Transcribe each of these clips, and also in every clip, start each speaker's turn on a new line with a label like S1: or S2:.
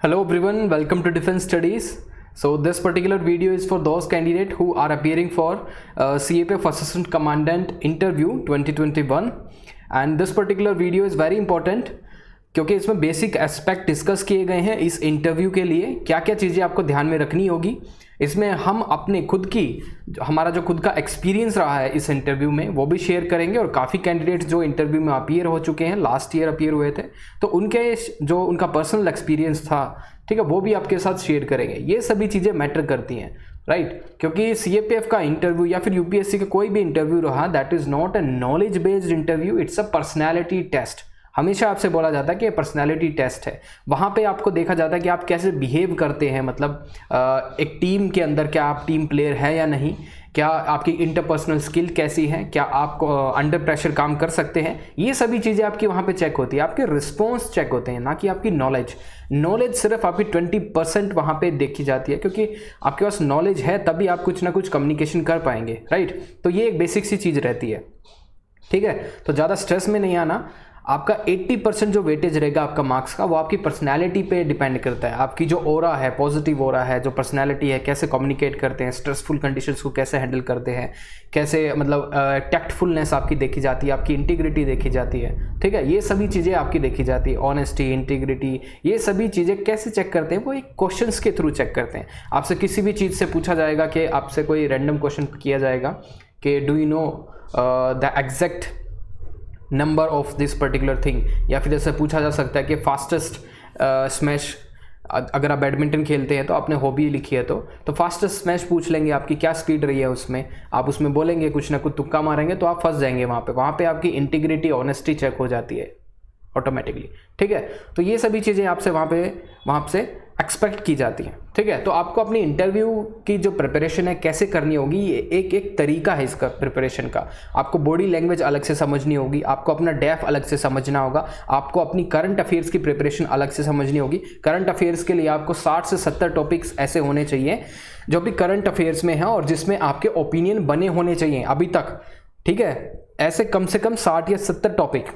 S1: Hello everyone, welcome to Defense Studies. So this particular video is for those candidates who are appearing for CAPF Assistant Commandant Interview 2021 and this particular video is very important क्योंकि इसमें basic aspect discuss किए गए हैं इस interview के लिए। क्या क्या चीज़ें आपको ध्यान में रखनी होगी, इसमें हम अपने खुद की हमारा जो खुद का एक्सपीरियंस रहा है इस इंटरव्यू में वो भी शेयर करेंगे और काफ़ी कैंडिडेट्स जो इंटरव्यू में अपीयर हो चुके हैं, लास्ट ईयर अपीयर हुए थे, तो उनके जो उनका पर्सनल एक्सपीरियंस था, ठीक है, वो भी आपके साथ शेयर करेंगे। ये सभी चीज़ें मैटर करती हैं, राइट? क्योंकि CAPF का इंटरव्यू या फिर UPSC का कोई भी इंटरव्यू रहा, that is not a knowledge based interview, it's a personality test. हमेशा आपसे बोला जाता है कि पर्सनैलिटी टेस्ट है। वहाँ पे आपको देखा जाता है कि आप कैसे बिहेव करते हैं, मतलब एक टीम के अंदर क्या आप टीम प्लेयर है या नहीं, क्या आपकी इंटरपर्सनल स्किल कैसी है, क्या आप अंडर प्रेशर काम कर सकते हैं। ये सभी चीज़ें आपकी वहाँ पे चेक होती है, आपके रिस्पॉन्स चेक होते हैं, ना कि आपकी नॉलेज सिर्फ आपकी 20% वहाँ पे देखी जाती है, क्योंकि आपके पास नॉलेज है तभी आप कुछ ना कुछ कम्युनिकेशन कर पाएंगे, राइट? तो ये एक बेसिक सी चीज़ रहती है, ठीक है? तो ज़्यादा स्ट्रेस में नहीं आना। आपका 80% जो वेटेज रहेगा आपका मार्क्स का, वो आपकी पर्सनैलिटी पे डिपेंड करता है। आपकी जो ओरा है, पॉजिटिव ओरा है, जो पर्सनैलिटी है, कैसे कम्युनिकेट करते हैं, स्ट्रेसफुल कंडीशंस को कैसे हैंडल करते हैं, कैसे मतलब टैक्टफुलनेस आपकी देखी जाती है, आपकी इंटीग्रिटी देखी जाती है, ठीक है? ये सभी चीज़ें आपकी देखी जाती है, ऑनेस्टी, इंटीग्रिटी, ये सभी चीज़ें कैसे चेक करते हैं, वो एक क्वेश्चंस के थ्रू चेक करते हैं। आपसे किसी भी चीज़ से पूछा जाएगा कि आपसे कोई रैंडम क्वेश्चन किया जाएगा कि do you know the exact number of this particular thing, या फिर जैसे पूछा जा सकता है कि फास्टेस्ट स्मैश, अगर आप बैडमिंटन खेलते हैं तो आपने हॉबी लिखी है तो फास्टेस्ट स्मैश पूछ लेंगे, आपकी क्या स्पीड रही है उसमें, आप उसमें बोलेंगे कुछ ना कुछ, तुक्का मारेंगे तो आप फंस जाएंगे वहाँ पे आपकी इंटीग्रिटी, ऑनेस्टी चेक हो जाती है ऑटोमेटिकली, ठीक है? तो ये सभी चीज़ें आपसे वहाँ से एक्सपेक्ट की जाती हैं, ठीक है? तो आपको अपनी इंटरव्यू की जो प्रिपरेशन है कैसे करनी होगी, ये एक तरीका है इसका प्रिपरेशन का। आपको बॉडी लैंग्वेज अलग से समझनी होगी, आपको अपना डेफ अलग से समझना होगा, आपको अपनी करंट अफेयर्स की प्रिपरेशन अलग से समझनी होगी। करंट अफेयर्स के लिए आपको 60 से 70 टॉपिक्स ऐसे होने चाहिए जो भी करंट अफेयर्स में हैं और जिसमें आपके ओपिनियन बने होने चाहिए अभी तक, ठीक है? ऐसे कम से कम 60 या 70 टॉपिक।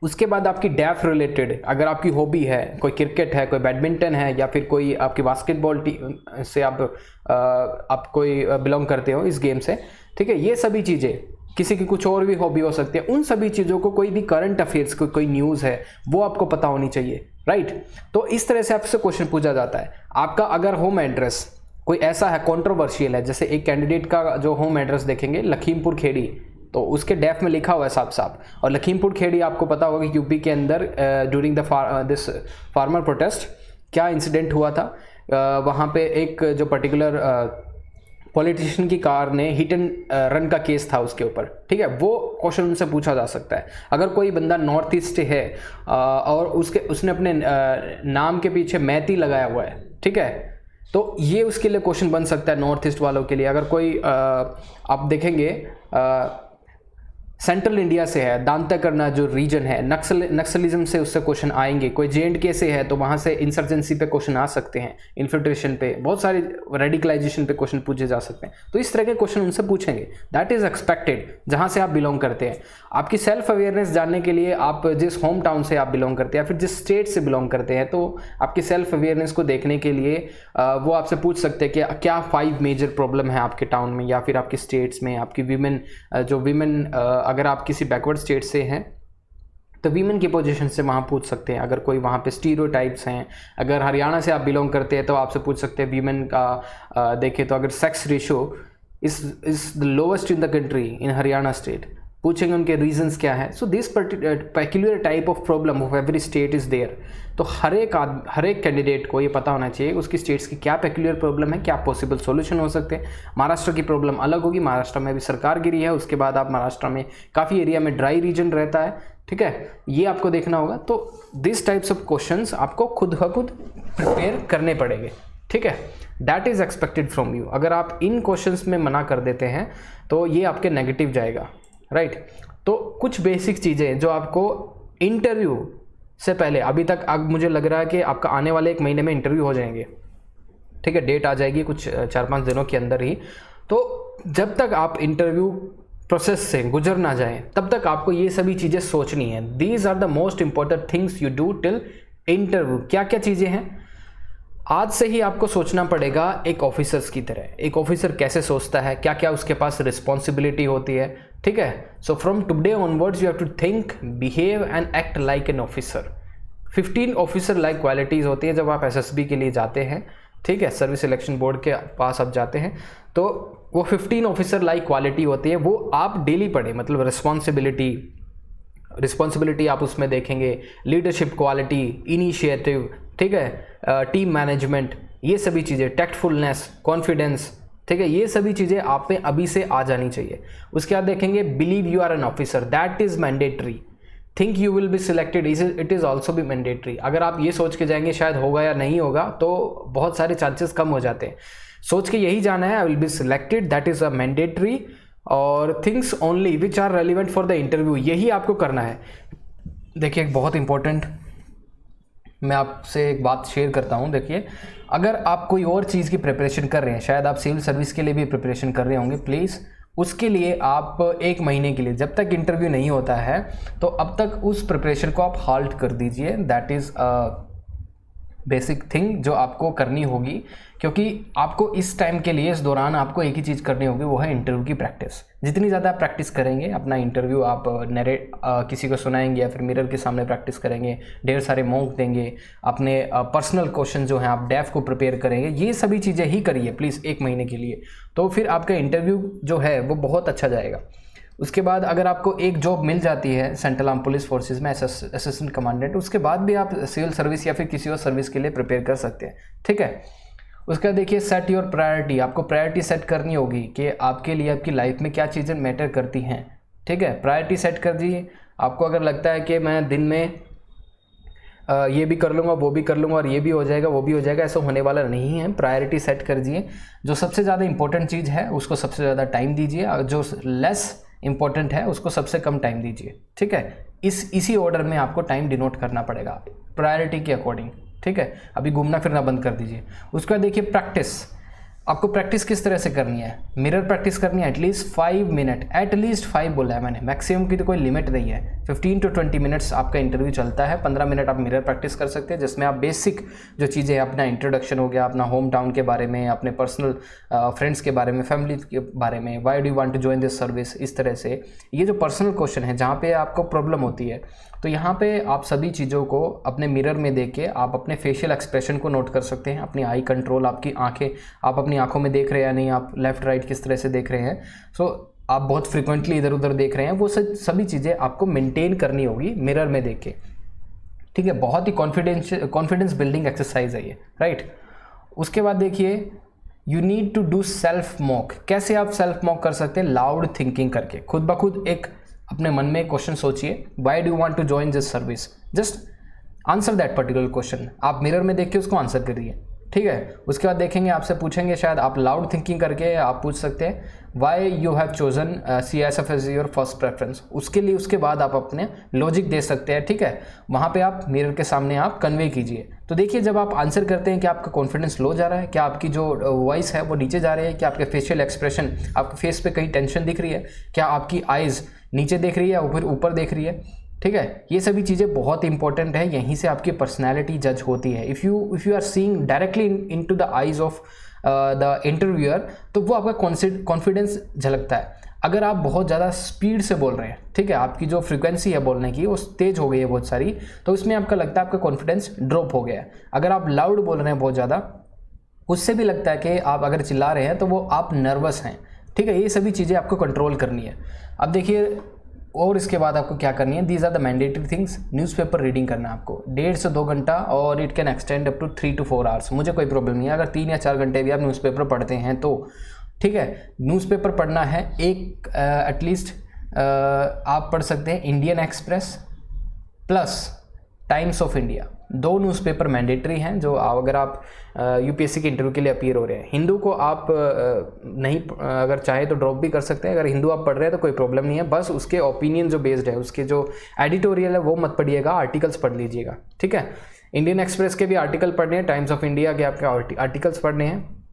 S1: उसके बाद आपकी डेफ रिलेटेड, अगर आपकी हॉबी है, कोई क्रिकेट है, कोई बैडमिंटन है, या फिर कोई आपकी बास्केटबॉल टीम से आप कोई बिलोंग करते हो इस गेम से, ठीक है? ये सभी चीज़ें, किसी की कुछ और भी हॉबी हो सकती है, उन सभी चीज़ों को, कोई भी करंट अफेयर्स कोई न्यूज़ है वो आपको पता होनी चाहिए, राइट? तो इस तरह से आपसे क्वेश्चन पूछा जाता है। आपका अगर होम एड्रेस कोई ऐसा है कंट्रोवर्शियल है, जैसे एक कैंडिडेट का जो होम एड्रेस देखेंगे लखीमपुर खेड़ी, तो उसके डेफ में लिखा हुआ है साफ साफ, और लखीमपुर खेड़ी आपको पता होगा कि यूपी के अंदर ड्यूरिंग दिस फार्मर प्रोटेस्ट क्या इंसिडेंट हुआ था। वहाँ पे एक जो पर्टिकुलर पॉलिटिशियन की कार ने हिट एंड रन का केस था उसके ऊपर, ठीक है? वो क्वेश्चन उनसे पूछा जा सकता है। अगर कोई बंदा नॉर्थ ईस्ट है और उसने अपने नाम के पीछे मैती लगाया हुआ है, ठीक है, तो ये उसके लिए क्वेश्चन बन सकता है नॉर्थ ईस्ट वालों के लिए। अगर कोई आप देखेंगे सेंट्रल इंडिया से है, दांता करना जो रीजन है, नक्सलिज्म से उससे क्वेश्चन आएंगे। कोई JNK से है तो वहाँ से इंसर्जेंसी पे क्वेश्चन आ सकते हैं, इन्फिल्ट्रेशन पे, बहुत सारे रेडिकलाइजेशन पे क्वेश्चन पूछे जा सकते हैं। तो इस तरह के क्वेश्चन उनसे पूछेंगे, दैट इज़ एक्सपेक्टेड जहाँ से आप बिलोंग करते हैं। आपकी सेल्फ अवेयरनेस जानने के लिए आप जिस होम टाउन से आप बिलोंग करते हैं या फिर जिस स्टेट से बिलोंग करते हैं, तो आपकी सेल्फ अवेयरनेस को देखने के लिए वो आपसे पूछ सकते हैं कि क्या 5 मेजर प्रॉब्लम है आपके टाउन में या फिर आपके स्टेट्स में। आपकी वीमेन अगर आप किसी बैकवर्ड स्टेट से हैं तो वीमेन की पोजीशन से वहाँ पूछ सकते हैं। अगर कोई वहाँ पे स्टीरियोटाइप्स हैं, अगर हरियाणा से आप बिलोंग करते हैं तो आपसे पूछ सकते हैं वीमेन का देखें तो अगर sex ratio is the lowest in the country in Haryana state, पूछेंगे उनके रीजंस क्या है। So this peculiar type of problem of every state is there. तो हर एक कैंडिडेट को ये पता होना चाहिए उसकी स्टेट्स की क्या पेक्यूलियर प्रॉब्लम है, क्या पॉसिबल सॉल्यूशन हो सकते हैं। महाराष्ट्र की प्रॉब्लम अलग होगी, महाराष्ट्र में भी सरकार गिरी है, उसके बाद आप महाराष्ट्र में काफ़ी एरिया में ड्राई रीजन रहता है, ठीक है, ये आपको देखना होगा। तो दिस टाइप्स ऑफ क्वेश्चंस आपको खुद ब खुद प्रिपेयर करने पड़ेंगे, ठीक है? That is expected from you. अगर आप इन क्वेश्चंस में मना कर देते हैं तो ये आपके नेगेटिव जाएगा, राइट? तो कुछ बेसिक चीज़ें जो आपको इंटरव्यू से पहले, अभी तक अब मुझे लग रहा है कि आपका आने वाले 1 महीने में इंटरव्यू हो जाएंगे, ठीक है, डेट आ जाएगी कुछ 4-5 दिनों के अंदर ही। तो जब तक आप इंटरव्यू प्रोसेस से गुजर ना जाए तब तक आपको ये सभी चीज़ें सोचनी है। These are the most important things you do till interview. क्या क्या चीज़ें हैं? आज से ही आपको सोचना पड़ेगा एक ऑफिसर्स की तरह। एक ऑफिसर कैसे सोचता है, क्या क्या उसके पास रिस्पॉन्सिबिलिटी होती है, ठीक है। So from today onwards you have to think, behave and act like an officer. 15 officer like qualities होती है जब आप एसएसबी के लिए जाते हैं, ठीक है, सर्विस सिलेक्शन बोर्ड के पास आप जाते हैं, तो वो 15 ऑफिसर लाइक क्वालिटी होती है, वो आप डेली पढ़े। मतलब रिस्पॉन्सिबिलिटी आप उसमें देखेंगे, लीडरशिप क्वालिटी, इनिशिएटिव, ठीक है, टीम मैनेजमेंट, ये सभी चीज़ें, टैक्टफुलनेस, कॉन्फिडेंस, ठीक है, ये सभी चीज़ें आप में अभी से आ जानी चाहिए। उसके बाद देखेंगे believe you are an officer, that is mandatory. Think you will be selected, it is also be mandatory. अगर आप ये सोच के जाएंगे शायद होगा या नहीं होगा, तो बहुत सारे चांसेस कम हो जाते हैं। सोच के यही जाना है, I will be selected, that is a mandatory. और things only which are relevant for the interview, यही आपको करना है। देखिए एक बहुत इंपॉर्टेंट, मैं आपसे एक बात शेयर करता हूँ। देखिए अगर आप कोई और चीज़ की प्रिपरेशन कर रहे हैं, शायद आप सिविल सर्विस के लिए भी प्रिपरेशन कर रहे होंगे, प्लीज़ उसके लिए आप 1 महीने के लिए, जब तक इंटरव्यू नहीं होता है तो अब तक उस प्रिपरेशन को आप हाल्ट कर दीजिए। दैट इज़ बेसिक थिंग जो आपको करनी होगी, क्योंकि आपको इस टाइम के लिए, इस दौरान आपको एक ही चीज़ करनी होगी, वो है इंटरव्यू की प्रैक्टिस। जितनी ज़्यादा आप प्रैक्टिस करेंगे, अपना इंटरव्यू आप किसी को सुनाएंगे या फिर मिरर के सामने प्रैक्टिस करेंगे, ढेर सारे मॉक देंगे, अपने पर्सनल क्वेश्चन जो हैं आप डेफ को प्रिपेयर करेंगे, ये सभी चीज़ें ही करिए प्लीज़ 1 महीने के लिए, तो फिर आपका इंटरव्यू जो है वो बहुत अच्छा जाएगा। उसके बाद अगर आपको एक जॉब मिल जाती है सेंट्रल आर्म पुलिस फोर्सेस में असिस्टेंट कमांडेंट, उसके बाद भी आप सिविल सर्विस या फिर किसी और सर्विस के लिए प्रिपेयर कर सकते हैं, ठीक है। उसका देखिए सेट योर प्रायोरिटी, आपको प्रायोरिटी सेट करनी होगी कि आपके लिए आपकी लाइफ में क्या चीज़ें मैटर करती हैं, ठीक है। प्रायोरिटी सेट कर दीजिए। आपको अगर लगता है कि मैं दिन में ये भी कर लूँगा, वो भी कर लूँगा और ये भी हो जाएगा, वो भी हो जाएगा, ऐसा होने वाला नहीं है। प्रायोरिटी सेट कर दीजिए। जो सबसे ज़्यादा इंपॉर्टेंट चीज़ है उसको सबसे ज़्यादा टाइम दीजिए, और जो लेस इंपॉर्टेंट है उसको सबसे कम टाइम दीजिए, ठीक है। इसी ऑर्डर में आपको टाइम डिनोट करना पड़ेगा प्रायोरिटी के अकॉर्डिंग, ठीक है। अभी घूमना फिरना बंद कर दीजिए। उसके बाद देखिए प्रैक्टिस, आपको प्रैक्टिस किस तरह से करनी है। मिरर प्रैक्टिस करनी है एटलीस्ट 5 मिनट, एटलीस्ट 5 बोला है मैंने, मैक्सिमम की तो कोई लिमिट नहीं है। 15 to 20 मिनट्स आपका इंटरव्यू चलता है, 15 मिनट आप मिरर प्रैक्टिस कर सकते हैं, जिसमें आप बेसिक जो चीज़ें हैं, अपना इंट्रोडक्शन हो गया, अपना होम टाउन के बारे में, अपने पर्सनल फ्रेंड्स के बारे में, फैमिली के बारे में, why do you want to join this service, इस तरह से ये जो पर्सनल क्वेश्चन है जहाँ पे आपको प्रॉब्लम होती है, तो यहाँ पे आप सभी चीज़ों को अपने मिरर में देख के आप अपने फेशियल एक्सप्रेशन को नोट कर सकते हैं, अपनी आई कंट्रोल, आपकी आंखें, आप अपनी आंखों में देख रहे हैं या नहीं, आप लेफ्ट राइट किस तरह से देख रहे हैं, सो आप बहुत फ्रिक्वेंटली इधर उधर देख रहे हैं, वो सभी चीज़ें आपको मेंटेन करनी होगी मिरर में देख के, ठीक है। बहुत ही कॉन्फिडेंस बिल्डिंग एक्सरसाइज है ये, राइट। उसके बाद देखिए you need to do self mock. कैसे आप सेल्फ मॉक कर सकते हैं? लाउड थिंकिंग करके, खुद ब खुद एक अपने मन में क्वेश्चन सोचिए, why do want to join this service, just answer that particular question. आप मिरर में देख के उसको आंसर करिए, ठीक है। उसके बाद देखेंगे आपसे पूछेंगे, शायद आप लाउड थिंकिंग करके आप पूछ सकते हैं why you have chosen CISF as your first preference. उसके लिए उसके बाद आप अपने लॉजिक दे सकते हैं, ठीक है। वहाँ पे आप मिरर के सामने आप कन्वे कीजिए। तो देखिए जब आप आंसर करते हैं, क्या आपका कॉन्फिडेंस लो जा रहा है, क्या आपकी जो वॉइस है वो नीचे जा रही है, क्या आपके फेशियल एक्सप्रेशन, आपके फेस पे कहीं टेंशन दिख रही है, क्या आपकी आइज़ नीचे देख रही है या फिर ऊपर देख रही है, ठीक है। ये सभी चीज़ें बहुत इंपॉर्टेंट है, यहीं से आपकी पर्सनैलिटी जज होती है। If you are seeing directly into the eyes of the interviewer, तो वो आपका कॉन्फिडेंस झलकता है। अगर आप बहुत ज़्यादा स्पीड से बोल रहे हैं, ठीक है, आपकी जो फ्रीक्वेंसी है बोलने की वो तेज़ हो गई है बहुत सारी, तो इसमें आपका लगता है आपका कॉन्फिडेंस ड्रॉप हो गया है। अगर आप लाउड बोल रहे हैं बहुत ज़्यादा, उससे भी लगता है कि आप अगर चिल्ला रहे हैं तो वो आप नर्वस हैं, ठीक है। ये सभी चीज़ें आपको कंट्रोल करनी है। अब देखिए और इसके बाद आपको क्या करनी है, these are the mandatory things. Newspaper reading करना है आपको 1.5 से 2 घंटा, और it can extend up to 3 to 4 hours. मुझे कोई प्रॉब्लम नहीं है अगर 3 या 4 घंटे भी आप न्यूज़पेपर पढ़ते हैं तो, ठीक है। न्यूज़पेपर पढ़ना है एक एटलीस्ट आप पढ़ सकते हैं Indian express plus times of India, 2 newspaper mandatory हैं जो अगर आप UPSC के इंटरव्यू के लिए अपीयर हो रहे हैं। हिंदू को आप नहीं अगर चाहे तो ड्रॉप भी कर सकते हैं, अगर हिंदू आप पढ़ रहे हैं तो कोई प्रॉब्लम नहीं है, बस उसके ओपिनियन जो बेस्ड है, उसके जो एडिटोरियल है वो मत पढ़िएगा, आर्टिकल्स पढ़ लीजिएगा, ठीक है। इंडियन एक्सप्रेस के भी आर्टिकल पढ़ने हैं, टाइम्स ऑफ इंडिया के आपके आर्टिकल्स पढ़ने हैं।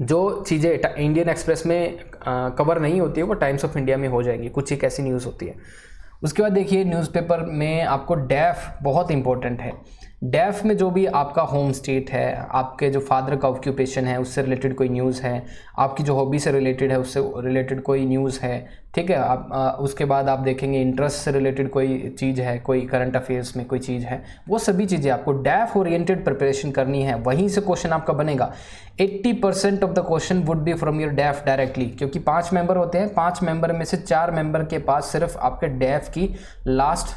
S1: जो चीज़ें इंडियन एक्सप्रेस में कवर नहीं होती है वो टाइम्स ऑफ इंडिया में हो जाएंगी, कुछ एक ऐसी न्यूज़ होती है। उसके बाद देखिए न्यूज़पेपर में आपको डेफ बहुत इंपॉर्टेंट है। डेफ में जो भी आपका होम स्टेट है, आपके जो फादर का ऑक्यूपेशन है उससे रिलेटेड कोई न्यूज़ है, आपकी जो हॉबी से रिलेटेड है उससे रिलेटेड कोई न्यूज़ है, ठीक है। आप उसके बाद आप देखेंगे इंटरेस्ट से रिलेटेड कोई चीज़ है, कोई करंट अफेयर्स में कोई चीज़ है, वो सभी चीज़ें आपको डेफ ओरिएंटेड प्रिपरेशन करनी है, वहीं से क्वेश्चन आपका बनेगा। 80% of the question would be from your DAF directly, क्योंकि 5 मेंबर होते हैं, 5 मेंबर में से 4 मेंबर के पास सिर्फ आपके डेफ की लास्ट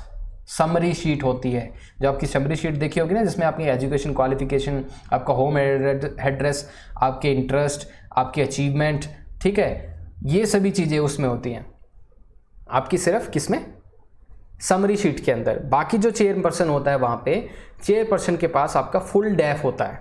S1: समरी शीट होती है। जो आपकी समरी शीट देखी होगी ना, जिसमें आपकी एजुकेशन क्वालिफिकेशन, आपका होम एड्रेस, आपके इंटरेस्ट, आपके अचीवमेंट, ठीक है, ये सभी चीज़ें उसमें होती हैं आपकी सिर्फ किसमें, समरी शीट के अंदर। बाकी जो चेयरपर्सन होता है वहाँ पे चेयरपर्सन के पास आपका फुल डेफ होता है,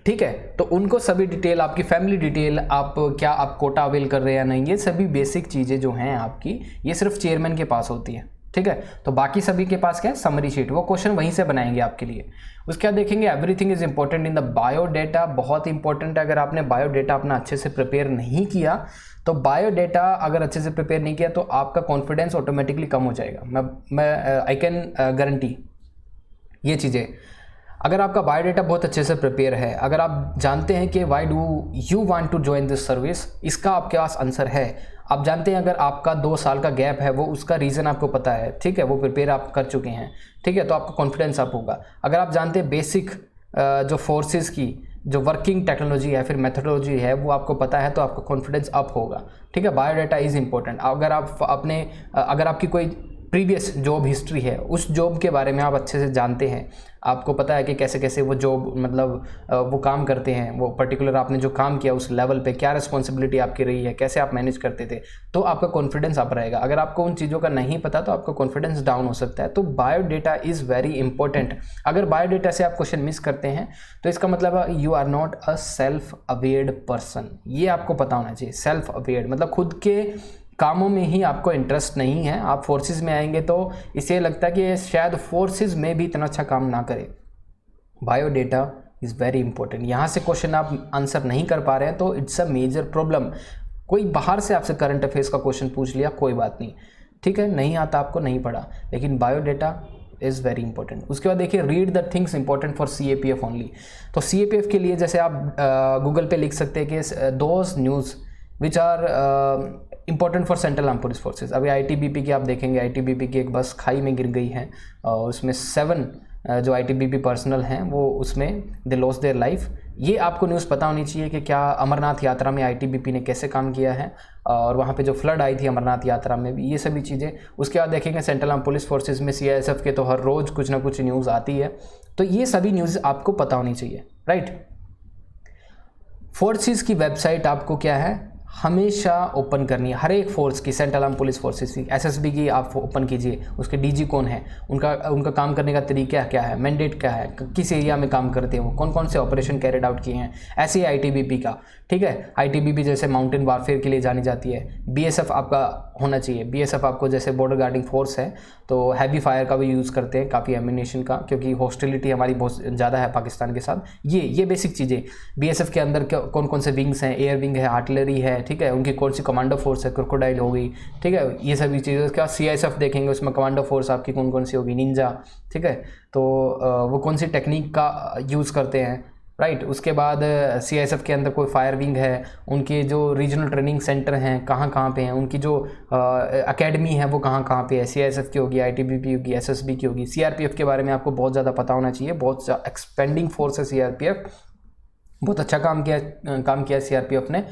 S1: ठीक है। तो उनको सभी डिटेल, आपकी फैमिली डिटेल, आप क्या आप कोटा अवेल कर रहे हैं या नहीं, ये सभी बेसिक चीज़ें जो हैं आपकी, ये सिर्फ चेयरमैन के पास होती हैं, ठीक है। तो बाकी सभी के पास क्या है, समरी शीट, वो क्वेश्चन वहीं से बनाएंगे आपके लिए। उसके बाद देखेंगे everything is important in the biodata, बहुत इंपॉर्टेंट है। अगर आपने बायोडेटा अपना अच्छे से प्रिपेयर नहीं किया तो बायोडेटा अगर अच्छे से प्रिपेयर नहीं किया तो आपका कॉन्फिडेंस ऑटोमेटिकली कम हो जाएगा। मैं आई कैन गारंटी ये चीज़ें। अगर आपका बायोडेटा बहुत अच्छे से प्रिपेयर है, अगर आप जानते हैं कि why do you want to join this service, इसका आपके पास आंसर है, आप जानते हैं अगर आपका 2 साल का गैप है वो उसका रीज़न आपको पता है, ठीक है, वो प्रिपेयर आप कर चुके हैं, ठीक है, तो आपका कॉन्फिडेंस अप होगा। अगर आप जानते हैं बेसिक जो फोर्सेस की जो वर्किंग टेक्नोलॉजी है, फिर मेथोडोलॉजी है, वो आपको पता है, तो आपका कॉन्फिडेंस अप होगा, ठीक है। Biodata is important. अगर आप अपने अगर आपकी कोई प्रीवियस जॉब हिस्ट्री है, उस जॉब के बारे में आप अच्छे से जानते हैं, आपको पता है कि कैसे कैसे वो जॉब मतलब वो काम करते हैं, वो पर्टिकुलर आपने जो काम किया उस लेवल पे क्या रिस्पॉन्सिबिलिटी आपकी रही है, कैसे आप मैनेज करते थे, तो आपका कॉन्फिडेंस अप रहेगा। अगर आपको उन चीज़ों का नहीं पता तो आपका कॉन्फिडेंस डाउन हो सकता है। तो बायोडेटा इज़ वेरी इंपॉर्टेंट। अगर बायोडेटा से आप क्वेश्चन मिस करते हैं तो इसका मतलब you are not a self awared person, ये आपको पता होना चाहिए। सेल्फ अवेयर्ड मतलब खुद के कामों में ही आपको इंटरेस्ट नहीं है, आप फोर्सेस में आएंगे तो इसे लगता है कि शायद फोर्सेस में भी इतना अच्छा काम ना करें। Biodata is very important. यहाँ से क्वेश्चन आप आंसर नहीं कर पा रहे हैं तो इट्स अ मेजर प्रॉब्लम। कोई बाहर से आपसे करंट अफेयर्स का क्वेश्चन पूछ लिया, कोई बात नहीं, ठीक है, नहीं आता आपको, नहीं पढ़ा, लेकिन बायोडेटा इज़ वेरी इंपॉर्टेंट। उसके बाद देखिए read the things important for CAPF only. तो CAPF के लिए जैसे आप गूगल पे लिख सकते हैं कि those news which are important for central arm police forces. अभी ITBP की आप देखेंगे, ITBP की एक बस खाई में गिर गई है और उसमें 7 जो ITBP पर्सनल हैं वो उसमें दे लॉस देयर लाइफ। ये आपको न्यूज़ पता होनी चाहिए कि क्या अमरनाथ यात्रा में ITBP ने कैसे काम किया है और वहाँ पे जो फ्लड आई थी अमरनाथ यात्रा में भी, ये सभी चीज़ें। उसके बाद देखेंगे सेंट्रल आर्म पुलिस फोर्सेज में CISF के तो हर रोज़ कुछ ना कुछ न्यूज़ आती है, तो ये सभी न्यूज़ आपको पता होनी चाहिए, राइट। फोर्सेज की वेबसाइट आपको क्या है, हमेशा ओपन करनी है, हर एक फोर्स की, सेंट्रल आर्म पुलिस फोर्सेस की, SSB की आप ओपन कीजिए। उसके DG कौन है, उनका काम करने का तरीका क्या है, मैंडेट क्या है, किस एरिया में काम करते हैं वो, कौन कौन से ऑपरेशन कैरिड आउट किए हैं, ऐसे ही ITBP का, ठीक है। ITBP जैसे माउंटेन वारफेयर के लिए जानी जाती है। BSF आपका होना चाहिए। BSF आपको जैसे बॉर्डर गार्डिंग फोर्स है तो हैवी फायर का भी यूज़ करते हैं, काफ़ी एम्यूनेशन का, क्योंकि हॉस्टिलिटी हमारी बहुत ज़्यादा है पाकिस्तान के साथ। ये बेसिक चीज़ें। BSF के अंदर कौन कौन से विंग्स हैं, एयर विंग है, आर्टिलरी है, ठीक है, उनकी कौन सी कमांडो फोर्स है, क्रोकोडाइल हो गई, ठीक है, ये सभी चीज़ें। उसके बाद CISF देखेंगे, उसमें कमांडो फोर्स आपकी कौन कौन सी होगी, निंजा, ठीक है, तो वो कौन सी टेक्निक का यूज़ करते हैं, राइट। उसके बाद CISF के अंदर कोई फायर विंग है, उनके जो रीजनल ट्रेनिंग सेंटर हैं कहाँ कहाँ पे हैं, उनकी जो एकेडमी है वो कहाँ कहाँ पे है, CISF की होगी, ITBP होगी, SSB की होगी। CRPF के बारे में आपको बहुत ज़्यादा पता होना चाहिए, बहुत एक्सपेंडिंग फोर्स है CRPF, बहुत अच्छा काम किया CRPF ने।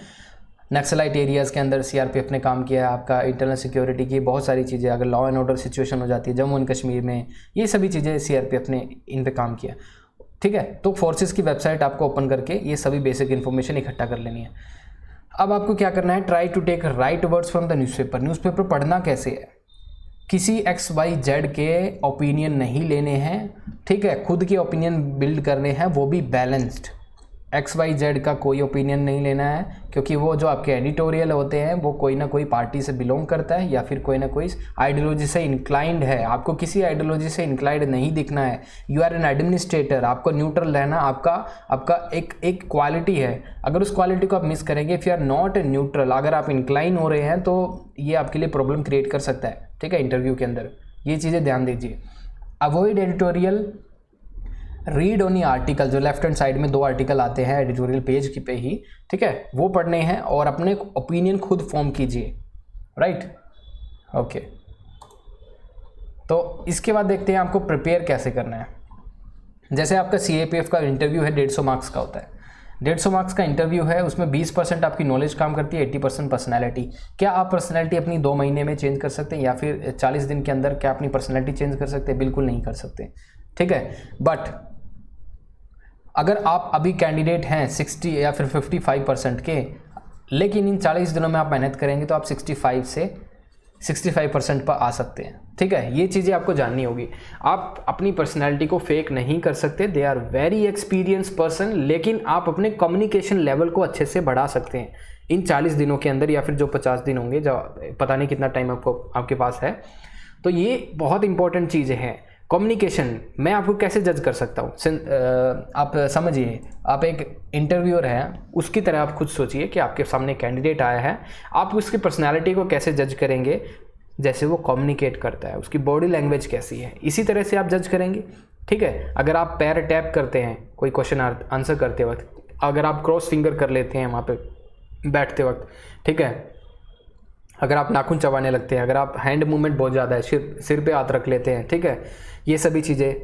S1: नक्सलाइट एरियाज़ के अंदर CRPF ने काम किया है। आपका इंटरनल सिक्योरिटी की बहुत सारी चीज़ें, अगर लॉ एंड ऑर्डर सिचुएशन हो जाती है जम्मू एंड कश्मीर में, ये सभी चीज़ें CRPF ने इन पे काम किया, ठीक है। तो फोर्सेस की वेबसाइट आपको ओपन करके ये सभी बेसिक इन्फॉर्मेशन इकट्ठा कर लेनी है। अब आपको क्या करना है, try to take right words from the newspaper. Newspaper पढ़ना कैसे है, किसी XYZ के ओपिनियन नहीं लेने हैं, ठीक है, खुद के ओपिनियन बिल्ड करने हैं, वो भी बैलेंस्ड। XYZ का कोई ओपिनियन नहीं लेना है, क्योंकि वो जो आपके एडिटोरियल होते हैं वो कोई ना कोई पार्टी से बिलोंग करता है या फिर कोई ना कोई आइडियोलॉजी से इंक्लाइंड है। आपको किसी आइडियोलॉजी से इंक्लाइंड नहीं दिखना है। यू आर एन एडमिनिस्ट्रेटर, आपको न्यूट्रल रहना आपका एक क्वालिटी है। अगर उस क्वालिटी को आप मिस करेंगे, if you are not neutral, अगर आप इंक्लाइन हो रहे हैं तो ये आपके लिए प्रॉब्लम क्रिएट कर सकता है, ठीक है, इंटरव्यू के अंदर। ये चीज़ें ध्यान दीजिए। Avoid editorial read only article, जो लेफ्ट हैंड साइड में 2 आर्टिकल आते हैं एडिटोरियल पेज पे ही, ठीक है, वो पढ़ने हैं और अपने ओपिनियन खुद फॉर्म कीजिए, राइट, ओके। तो इसके बाद देखते हैं आपको प्रिपेयर कैसे करना है। जैसे आपका CAPF का इंटरव्यू है 150 मार्क्स का होता है, 150 मार्क्स का इंटरव्यू है, उसमें 20% आपकी नॉलेज काम करती है, 80% पर्सनैलिटी। क्या आप पर्सनैलिटी अपनी 2 महीने में चेंज कर सकते हैं या फिर 40 दिन के अंदर क्या अपनी पर्सनैलिटी चेंज कर सकते हैं? बिल्कुल नहीं कर सकते, ठीक है। बट अगर आप अभी कैंडिडेट हैं 60 या फिर 55% के, लेकिन इन 40 दिनों में आप मेहनत करेंगे तो आप 65 से 65% पर आ सकते हैं, ठीक है। ये चीज़ें आपको जाननी होगी। आप अपनी पर्सनैलिटी को फेक नहीं कर सकते, they are very experience person, लेकिन आप अपने कम्युनिकेशन लेवल को अच्छे से बढ़ा सकते हैं इन 40 दिनों के अंदर, या फिर जो 50 दिन होंगे, जो पता नहीं कितना टाइम आपके पास है। तो ये बहुत इंपॉर्टेंट चीज़ें हैं। कम्युनिकेशन मैं आपको कैसे जज कर सकता हूँ? आप समझिए, आप एक इंटरव्यूअर हैं, उसकी तरह आप खुद सोचिए कि आपके सामने कैंडिडेट आया है, आप उसकी पर्सनालिटी को कैसे जज करेंगे? जैसे वो कम्युनिकेट करता है, उसकी बॉडी लैंग्वेज कैसी है, इसी तरह से आप जज करेंगे, ठीक है। अगर आप पैर टैप करते हैं कोई क्वेश्चन आंसर करते वक्त, अगर आप क्रॉस फिंगर कर लेते हैं वहाँ पे बैठते वक्त, ठीक है, अगर आप नाखून चबाने लगते हैं, अगर आप हैंड मूवमेंट बहुत ज़्यादा है, सिर पे हाथ रख लेते हैं, ठीक है, ये सभी चीज़ें,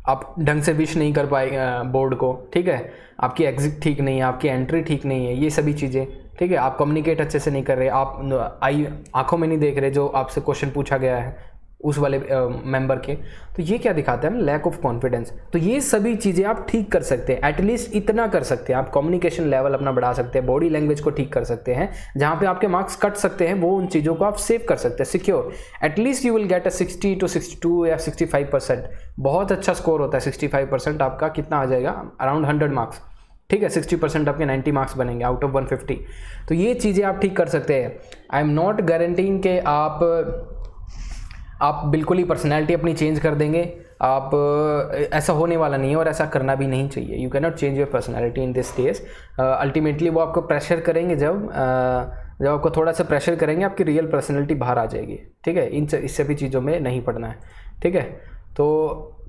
S1: आप ढंग से विश नहीं कर पाए बोर्ड को, ठीक है, आपकी एग्जिट ठीक नहीं है, आपकी एंट्री ठीक नहीं है, ये सभी चीज़ें, ठीक है, आप कम्युनिकेट अच्छे से नहीं कर रहे, आप आंखों में नहीं देख रहे जो आपसे क्वेश्चन पूछा गया है उस वाले मेंबर के, तो ये क्या दिखाता है? Lack of confidence. तो ये सभी चीज़ें आप ठीक कर सकते हैं, एटलीस्ट इतना कर सकते हैं, आप कम्युनिकेशन लेवल अपना बढ़ा सकते हैं, बॉडी लैंग्वेज को ठीक कर सकते हैं, जहाँ पे आपके मार्क्स कट सकते हैं वो उन चीज़ों को आप सेव कर सकते हैं, secure. At least you will get a 60 to 62 या 65%, बहुत अच्छा स्कोर होता है 65%, आपका कितना आ जाएगा? अराउंड 100 मार्क्स, ठीक है। 60% आपके 90 मार्क्स बनेंगे आउट ऑफ 150। तो ये चीज़ें आप ठीक कर सकते हैं। आई एम नॉट गारंटीइंग कि आप बिल्कुल ही पर्सनैलिटी अपनी चेंज कर देंगे, आप ऐसा होने वाला नहीं है और ऐसा करना भी नहीं चाहिए। You can not change your personality in this days. Ultimately वो आपको प्रेशर करेंगे, जब आपको थोड़ा सा प्रेशर करेंगे आपकी रियल पर्सनैलिटी बाहर आ जाएगी, ठीक है। इस सभी चीज़ों में नहीं पड़ना है, ठीक है। तो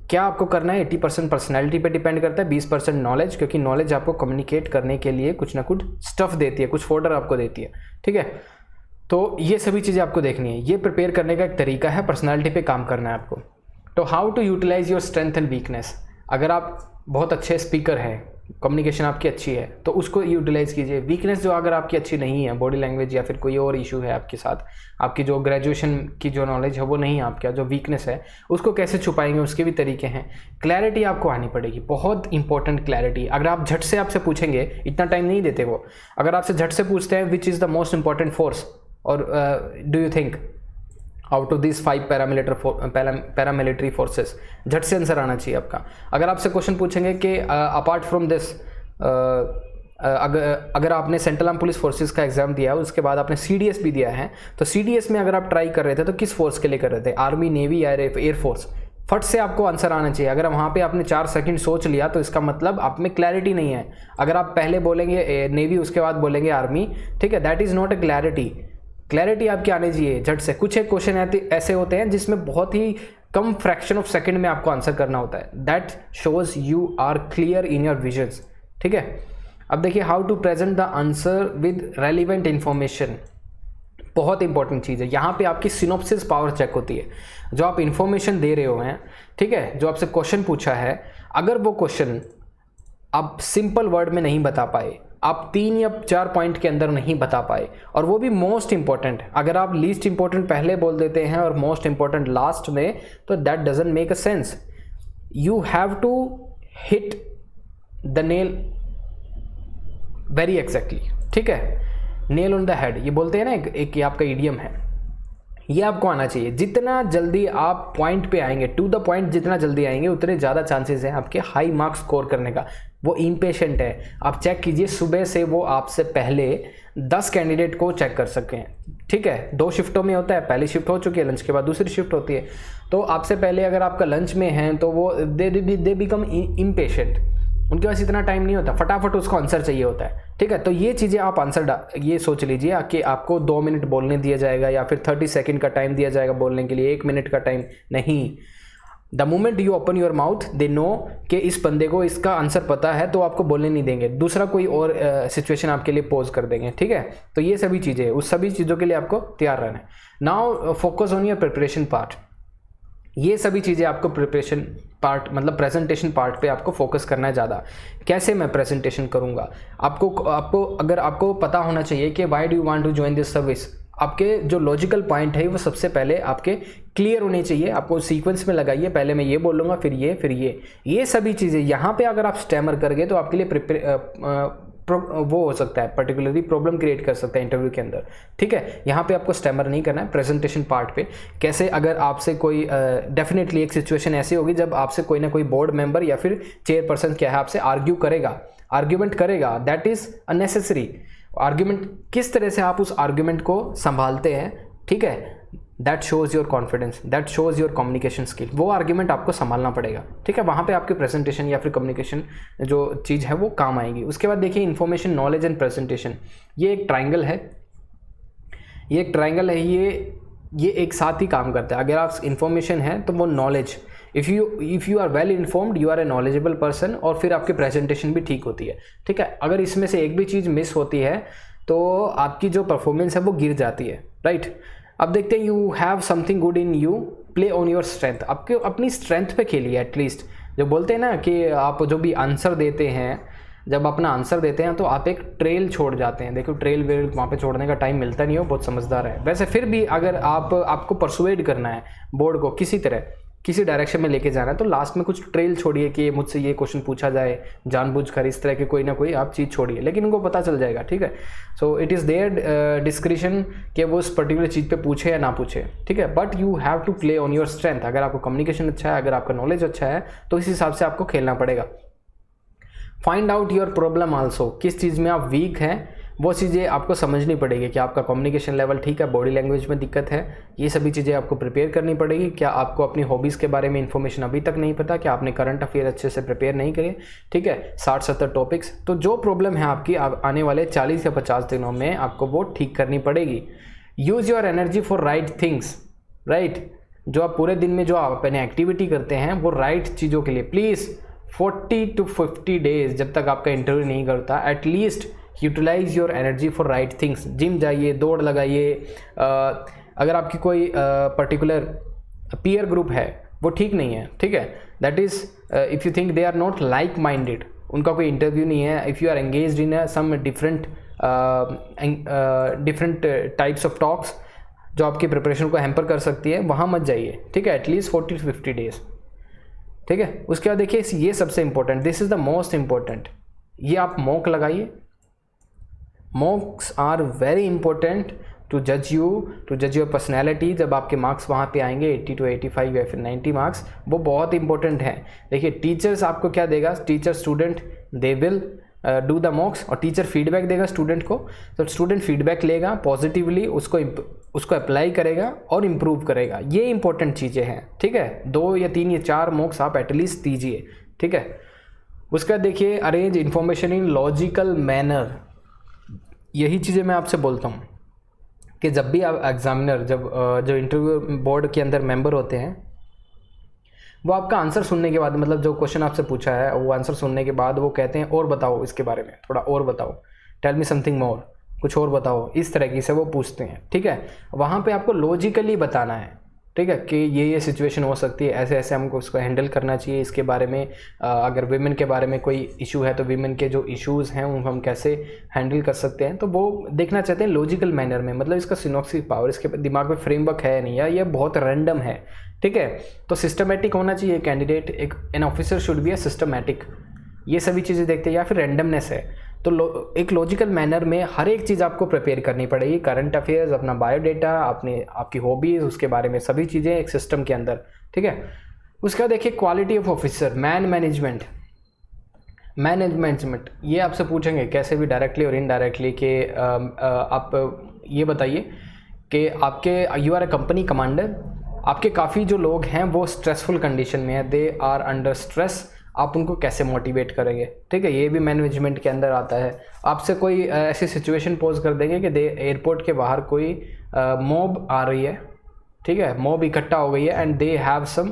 S1: क्या आपको करना है? 80% पर्सनैलिटी पे डिपेंड करता है, 20% नॉलेज, क्योंकि नॉलेज आपको कम्युनिकेट करने के लिए कुछ ना कुछ स्टफ़ देती है, कुछ फोल्डर आपको देती है, ठीक है। तो ये सभी चीज़ें आपको देखनी है। ये प्रिपेयर करने का एक तरीका है, पर्सनालिटी पे काम करना है आपको। तो how to utilize your strength and weakness. अगर आप बहुत अच्छे स्पीकर हैं, कम्युनिकेशन आपकी अच्छी है, तो उसको यूटिलाइज कीजिए। वीकनेस जो अगर आपकी अच्छी नहीं है, बॉडी लैंग्वेज या फिर कोई और इशू है आपके साथ, आपकी जो ग्रेजुएशन की जो नॉलेज है वो नहीं है, आपका जो वीकनेस है उसको कैसे छुपाएंगे, उसके भी तरीके हैं। क्लैरिटी आपको आनी पड़ेगी, बहुत इंपॉर्टेंट क्लैरिटी। अगर आप झट से आपसे पूछेंगे, इतना टाइम नहीं देते वो, अगर आपसे झट से पूछते हैं which is the most important force और do you think out of this 5 paramilitary forces, झट से आंसर आना चाहिए आपका। अगर आपसे क्वेश्चन पूछेंगे कि अपार्ट फ्रॉम दिस, अगर आपने सेंट्रल आर्म पुलिस फोर्सेस का एग्जाम दिया है, उसके बाद आपने CDS भी दिया है, तो CDS में अगर आप ट्राई कर रहे थे तो किस फोर्स के लिए कर रहे थे? आर्मी, नेवी या एयरफोर्स? फट से आपको आंसर आना चाहिए। अगर वहाँ पे आपने 4 सेकंड सोच लिया तो इसका मतलब आप में क्लैरिटी नहीं है। अगर आप पहले बोलेंगे नेवी, उसके बाद बोलेंगे आर्मी, ठीक है, that is not a clarity. Clarity आपकी आनी चाहिए झट से। कुछ एक क्वेश्चन ऐसे होते हैं जिसमें बहुत ही कम फ्रैक्शन ऑफ सेकंड में आपको आंसर करना होता है। That shows you are clear in your visions, ठीक है। अब देखिए, how to present the answer with relevant information, बहुत इंपॉर्टेंट चीज़ है। यहाँ पे आपकी सिनॉप्सिस पावर चेक होती है। जो आप इंफॉर्मेशन दे रहे हो हैं, ठीक है, जो आपसे क्वेश्चन पूछा है, अगर वो क्वेश्चन आप सिंपल वर्ड में नहीं बता पाए, आप 3 या 4 पॉइंट के अंदर नहीं बता पाए, और वो भी मोस्ट इंपॉर्टेंट, अगर आप लीस्ट इंपॉर्टेंट पहले बोल देते हैं और मोस्ट इंपॉर्टेंट लास्ट में, तो that doesn't make a sense. You have to hit the nail very exactly, ठीक है, नेल ऑन द हेड, ये बोलते हैं ना, एक ये आपका इडियम है, ये आपको आना चाहिए। जितना जल्दी आप पॉइंट पे आएंगे, टू द पॉइंट जितना जल्दी आएंगे, उतने ज़्यादा चांसेस हैं आपके हाई मार्क्स स्कोर करने का। वो इम्पेशेंट है, आप चेक कीजिए, सुबह से वो आपसे पहले 10 कैंडिडेट को चेक कर सकें, ठीक है। 2 शिफ्टों में होता है, पहली शिफ्ट हो चुकी है, लंच के बाद दूसरी शिफ्ट होती है, तो आपसे पहले अगर आपका लंच में है तो वो दे बिकम इम्पेशेंट, उनके पास इतना टाइम नहीं होता, फटाफट उसको आंसर चाहिए होता है, ठीक है। तो ये चीज़ें आप आंसर ये सोच लीजिए कि आपको 2 मिनट बोलने दिया जाएगा या फिर 30 सेकंड का टाइम दिया जाएगा बोलने के लिए, 1 मिनट का टाइम नहीं। The moment you open your mouth they know कि इस बंदे को इसका आंसर पता है, तो आपको बोलने नहीं देंगे, दूसरा कोई और सिचुएशन आपके लिए पोज कर देंगे, ठीक है। तो ये सभी चीज़ें, उस सभी चीज़ों के लिए आपको तैयार रहना है। Now focus on your preparation part. ये सभी चीज़ें आपको प्रिपरेशन पार्ट मतलब प्रेजेंटेशन पार्ट पे आपको फोकस करना है ज़्यादा। कैसे मैं प्रेजेंटेशन करूँगा, आपको अगर आपको पता होना चाहिए कि why do you want to join this service, आपके जो लॉजिकल पॉइंट है वो सबसे पहले आपके क्लियर होने चाहिए। आपको सीक्वेंस में लगाइए, पहले मैं ये बोलूँगा फिर ये सभी चीज़ें। यहाँ पे अगर आप स्टैमर कर गए तो आपके लिए वो हो सकता है, पर्टिकुलरली प्रॉब्लम क्रिएट कर सकता है इंटरव्यू के अंदर, ठीक है। यहाँ पे आपको स्टैमर नहीं करना है। प्रेजेंटेशन पार्ट पे कैसे, अगर आपसे कोई डेफिनेटली एक सिचुएशन ऐसी होगी जब आपसे कोई ना कोई बोर्ड मेंबर या फिर चेयरपर्सन क्या है आपसे आर्ग्यूमेंट करेगा, दैट इज़ अननेसेसरी। आर्ग्यूमेंट किस तरह से आप उस आर्ग्यूमेंट को संभालते हैं, ठीक है, that shows your confidence, that shows your communication skill. वो आर्ग्यूमेंट आपको संभालना पड़ेगा, ठीक है। वहाँ पे आपके प्रेजेंटेशन या फिर कम्युनिकेशन जो चीज़ है वो काम आएगी। उसके बाद देखिए इन्फॉर्मेशन, नॉलेज एंड प्रेजेंटेशन। ये एक ट्राइंगल है, ये एक साथ ही काम करता है। अगर आप इन्फॉर्मेशन है तो वो knowledge, if you are well informed you are a knowledgeable person, और फिर आपकी प्रेजेंटेशन भी ठीक होती है, ठीक है। अगर इसमें से एक भी चीज़ मिस होती है तो आपकी जो परफॉर्मेंस है वो गिर जाती है, राइट। अब देखते हैं, you have something good in you, play on your strength. आपके अपनी स्ट्रेंथ पे खेलिए एटलीस्ट। जो बोलते हैं ना कि आप जो भी आंसर देते हैं, जब अपना आंसर देते हैं तो आप एक ट्रेल छोड़ जाते हैं। देखो ट्रेल वेल वहाँ पे छोड़ने का टाइम मिलता नहीं हो, बहुत समझदार है। वैसे फिर भी अगर आपको परसुएड करना है बोर्ड को किसी तरह, किसी डायरेक्शन में लेके जाना है, तो लास्ट में कुछ ट्रेल छोड़िए कि मुझसे ये क्वेश्चन पूछा जाए, जानबूझकर इस तरह के कोई ना कोई आप चीज़ छोड़िए, लेकिन उनको पता चल जाएगा, ठीक है। So it is their discretion कि वो उस पर्टिकुलर चीज़ पे पूछे या ना पूछे, ठीक है। But you have to play on your strength. अगर आपको कम्युनिकेशन अच्छा है, अगर आपका नॉलेज अच्छा है, तो इस हिसाब से आपको खेलना पड़ेगा। Find out your problem also, किस चीज़ में आप वीक हैं वो चीज़ें आपको समझनी पड़ेगी। कि आपका कम्युनिकेशन लेवल ठीक है, बॉडी लैंग्वेज में दिक्कत है, ये सभी चीज़ें आपको प्रिपेयर करनी पड़ेगी। क्या आपको अपनी हॉबीज़ के बारे में इन्फॉर्मेशन अभी तक नहीं पता, क्या आपने करंट अफेयर अच्छे से प्रिपेयर नहीं करे, ठीक है। 60-70 टॉपिक्स, तो जो प्रॉब्लम है आपकी आने वाले 40 या 50 दिनों में आपको वो ठीक करनी पड़ेगी। Use your energy for right things, right. जो आप पूरे दिन में जो आप अपने एक्टिविटी करते हैं वो राइट चीज़ों के लिए। प्लीज़ 40 to 50 डेज जब तक आपका इंटरव्यू नहीं करता, at least utilize your energy for right things. Gym जाइए, दौड़ लगाइए। अगर आपकी कोई पर्टिकुलर पीयर ग्रुप है वो ठीक नहीं है, ठीक है, that is if you think they are not like minded, उनका कोई इंटरव्यू नहीं है, if you are engaged in some different types of talks जो आपकी प्रिपरेशन को हैम्पर कर सकती है, वहाँ मत जाइए, ठीक है। एटलीस्ट 40 to 50 डेज, ठीक है। उसके बाद देखिए ये सबसे important, this is the most important, ये आप मॉक लगाइए। Mocks are very important to जज योर पर्सनैलिटी। जब आपके मार्क्स वहाँ पे आएंगे 80 to 85 या फिर 90 मार्क्स, वो बहुत इंपॉर्टेंट है। देखिए टीचर्स आपको क्या देगा, teacher student they will do the मॉक्स, और टीचर फीडबैक देगा स्टूडेंट को। तो स्टूडेंट फीडबैक लेगा पॉजिटिवली, उसको अप्लाई करेगा और इम्प्रूव करेगा। ये इंपॉर्टेंट चीज़ें हैं, ठीक है। 2 या 3 या 4 मॉक्स आप एटलीस्ट दीजिए, ठीक है। उसका देखिए arrange information in logical manner. यही चीज़ें मैं आपसे बोलता हूँ कि जब भी आप एग्जामिनर, जो इंटरव्यू बोर्ड के अंदर मेंबर होते हैं, वो आपका आंसर सुनने के बाद, मतलब जो क्वेश्चन आपसे पूछा है वो आंसर सुनने के बाद वो कहते हैं और बताओ इसके बारे में, थोड़ा और बताओ, टेल मी समथिंग मोर, कुछ और बताओ, इस तरीके से वो पूछते हैं, ठीक है। वहाँ पे आपको लॉजिकली बताना है, ठीक है, कि ये सिचुएशन हो सकती है, ऐसे ऐसे हमको उसको हैंडल करना चाहिए। इसके बारे में अगर विमेन के बारे में कोई इशू है तो विमेन के जो इश्यूज़ हैं उनको हम कैसे हैंडल कर सकते हैं, तो वो देखना चाहते हैं लॉजिकल मैनर में। मतलब इसका सिनॉप्सिस पावर, इसके दिमाग में फ्रेमवर्क है नहीं, या ये बहुत रैंडम है, ठीक है। तो सिस्टमेटिक होना चाहिए candidate, an officer should be a systematic. ये सभी चीज़ें देखते हैं, या फिर रैंडमनेस है, तो एक लॉजिकल मैनर में हर एक चीज़ आपको प्रिपेयर करनी पड़ेगी। करंट अफेयर्स, अपना बायोडेटा, आपकी हॉबीज़, उसके बारे में सभी चीज़ें एक सिस्टम के अंदर, ठीक है। उसका देखिए क्वालिटी ऑफ ऑफिसर, मैनेजमेंट, ये आपसे पूछेंगे कैसे भी डायरेक्टली और इनडायरेक्टली कि आप ये बताइए कि आपके you are a company commander, आपके काफ़ी जो लोग हैं वो स्ट्रेसफुल कंडीशन में है, दे आर अंडर स्ट्रेस, आप उनको कैसे मोटिवेट करेंगे, ठीक है। ये भी मैनेजमेंट के अंदर आता है। आपसे कोई ऐसी सिचुएशन पोज कर देंगे कि एयरपोर्ट के बाहर कोई मॉब आ रही है, ठीक है, मॉब इकट्ठा हो गई है, एंड दे हैव सम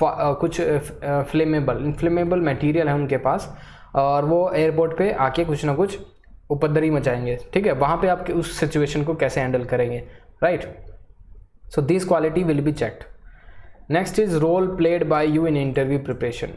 S1: कुछ इन्फ्लेमेबल मटेरियल है उनके पास, और वो एयरपोर्ट पे आके कुछ ना कुछ उपद्रवी मचाएंगे, ठीक है। वहाँ पे आप उस सिचुएशन को कैसे हैंडल करेंगे, right. So this quality will be checked. Next is role played by you in interview preparation.